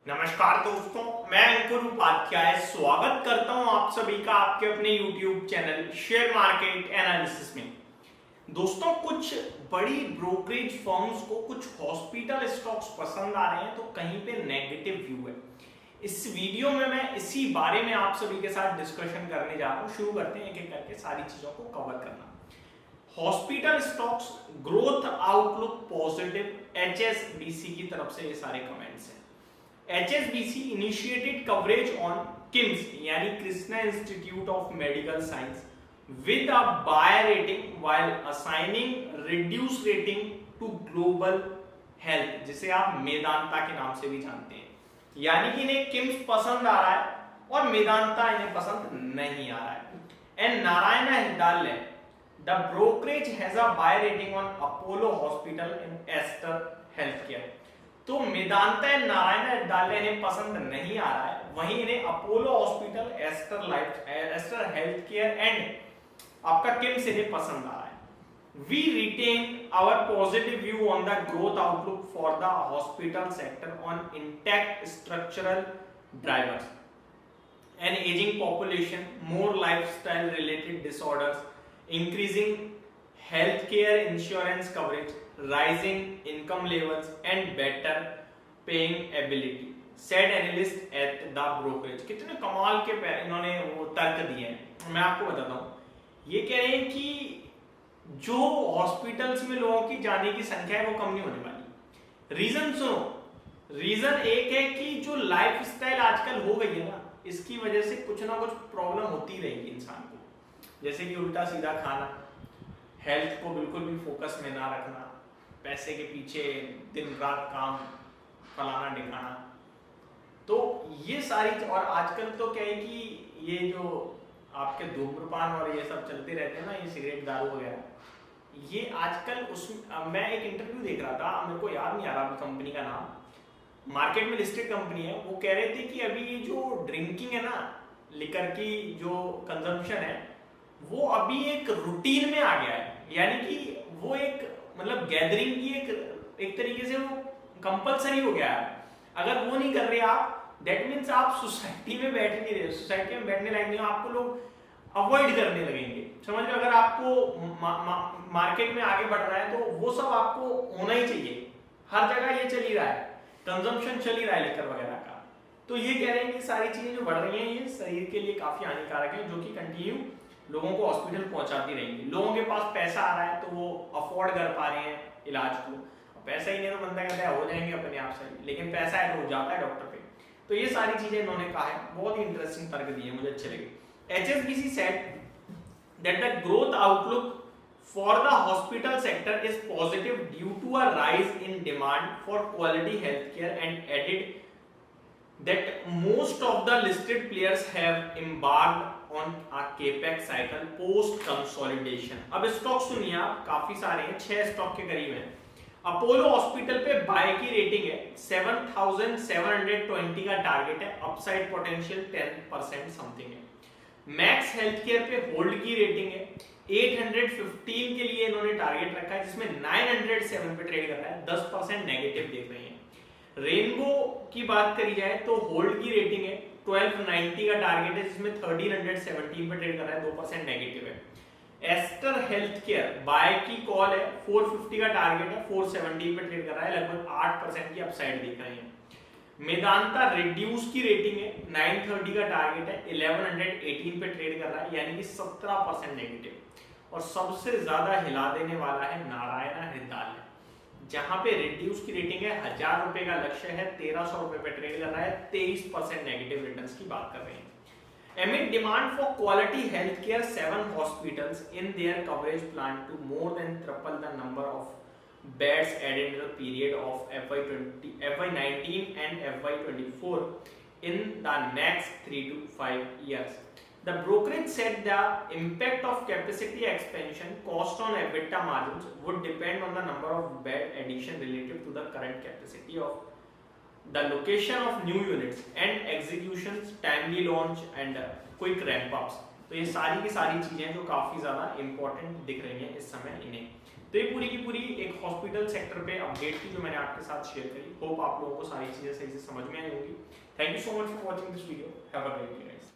नमस्कार दोस्तों, मैं अंकुर उपाध्याय स्वागत करता हूं आप सभी का आपके अपने YouTube channel share market analysis में। दोस्तों, कुछ बड़ी ब्रोकरेज फर्म्स को कुछ हॉस्पिटल स्टॉक्स पसंद आ रहे हैं तो कहीं पे नेगेटिव व्यू है। इस वीडियो में मैं इसी बारे में आप सभी के साथ डिस्कशन करने जा रहा हूं। शुरू करते हैं एक एक करके सारी चीजों को कवर करना। Hospital stocks growth outlook positive, HSBC की तरफ से ये सारे कमेंट्स हैं। HSBC initiated coverage on KIMS यानी Krishna institute of medical science with a buy rating while assigning reduced rating to global health, जिसे आप मेदांता के नाम से भी जानते हैं। यानी कि इन्हें किम्स पसंद आ रहा है और मेदांता इन्हें पसंद नहीं आ रहा है। And Narayana Hrudayalaya, the brokerage has a buy rating on Apollo hospital and Aster health care. तो मेदांता एंड नारायण हृदयालय इन्हें पसंद नहीं आ रहा है, वहीं इन्हें Apollo hospital, Aster health care and आपका किम्स इन्हें पसंद आ रहा है। We retain our positive view on the growth outlook for the hospital sector on intact structural drivers, an aging population, more lifestyle related disorders, increasing healthcare insurance coverage, rising income levels and better paying ability, said analyst at the brokerage। कितने कमाल के इन्होंने वो तर्क दिए हैं, मैं आपको बताता हूँ। ये कह रहे हैं कि जो हॉस्पिटल्स में लोगों की जाने की संख्या है वो कम नहीं होने वाली। रीजन सुनो, रीजन एक है कि जो लाइफस्टाइल आजकल हो गई है ना, इसकी वजह से कुछ ना कुछ प्रॉब्लम होती रहेगी इंसान को। जैसे कि उल्टा सीधा खाना, हेल्थ को बिल्कुल भी फोकस में ना रखना, पैसे के पीछे दिन रात काम, फलाना ढिकाना। तो ये सारी, और आजकल तो क्या है कि ये जो आपके धूम्रपान और ये सब चलते रहते हैं ना, ये सिगरेट दारू वगैरह, ये आजकल मैं एक इंटरव्यू देख रहा था, मेरे को याद नहीं आ रहा कंपनी का नाम, मार्केट में लिस्टेड कंपनी है, वो कह रहे थे कि अभी ये जो ड्रिंकिंग है ना, लिकर की जो कंजम्पशन है, वो अभी एक रूटीन में आ गया है। यानी कि वो एक मतलब गैदरिंग की एक तरीके से वो कंपलसरी हो गया है। अगर वो नहीं कर रहे आप, दैट मीन्स आप सोसाइटी में बैठ नहीं रहे, सोसाइटी में बैठने लायक नहीं हो, आपको लोग अवॉइड करने लगेंगे। समझ लो, अगर आपको मार्केट में आगे बढ़ना है तो वो सब आपको होना ही चाहिए। हर जगह ये चल ही रहा है, कंजम्पशन चल ही रहा है लेकर वगैरह का। तो ये कह रहे हैं कि सारी चीजें जो बढ़ रही हैं ये शरीर के लिए काफी हानिकारक है, जो कि कंटिन्यू लोगों को हॉस्पिटल पहुंचाती रहेंगी। लोगों के पास पैसा आ रहा है तो वो अफोर्ड कर पा रहे हैं इलाज को, पैसा ही नहीं तो बंदा कहता है हो जाएंगे अपने आप से, लेकिन पैसा है तो हो जाता है डॉक्टर पे। तो ये सारी चीजें इन्होंने कहा है, बहुत ही इंटरेस्टिंग तर्क दिए, मुझे अच्छे लगे। HSBC said that the growth outlook for the hospital sector is positive due to a rise in demand for quality healthcare, and added that most of the listed players have embarked on a capex cycle post consolidation। अब stock सुनिए आप, काफी सारे हैं, 6 stock के करीब हैं। Apollo hospital पे बाय की रेटिंग है, 7720 का टारगेट है, अपसाइड पोटेंशियल 10% समथिंग है। मैक्स हेल्थ केयर पे होल्ड की रेटिंग है, 815 के लिए इन्होंने टारगेट रखा है, जिसमें 907 पे ट्रेड कर रहा है, 10% नेगेटिव देख रहे हैं। रेनबो की बात करी जाए तो होल्ड की रेटिंग है, 1290 का टारगेट है, जिसमें 1317 पे ट्रेड कर रहा है, 2% नेगेटिव है। एस्टर हेल्थ केयर बाय की कॉल है, 450 का टारगेट है, 470 पे ट्रेड कर रहा है, लगभग 8% की अपसाइड देख रहे हैं। मेदांता रिड्यूस की रेटिंग है, 930 का टारगेट है, 1118 पे ट्रेड कर रहा है, यानी कि 17% नेगेटिव। और सबसे ज्यादा हिला देने वाला है नारायण हृदयालय, जहां पे रिड्यूस की रेटिंग है, 1000 रुपए का लक्ष्य है, 1300 रुपए पे ट्रेड कर रहा है, 23% नेगेटिव रिटर्न्स की बात कर रहे हैं। Amid demand for quality healthcare, 7 hospitals in their coverage plan to more than triple the number of beds added in the period of FY19 and FY24 in the next 3 to 5 years. The brokerage said the impact of capacity expansion, cost on EBITDA margins would depend on the number of bed addition relative to the current capacity of the location of new units and executions, timely launch and quick ramp ups। तो ये सारी की सारी चीजें जो काफी ज्यादा important दिख रही हैं इस समय इन्हें। तो ये पूरी की पूरी एक हॉस्पिटल सेक्टर पे अपडेट थी जो मैंने आपके साथ शेयर करी। होप आप लोगों को सारी चीजें सही से समझ में आई होंगी। Thank you so much for watching this video, have a great day.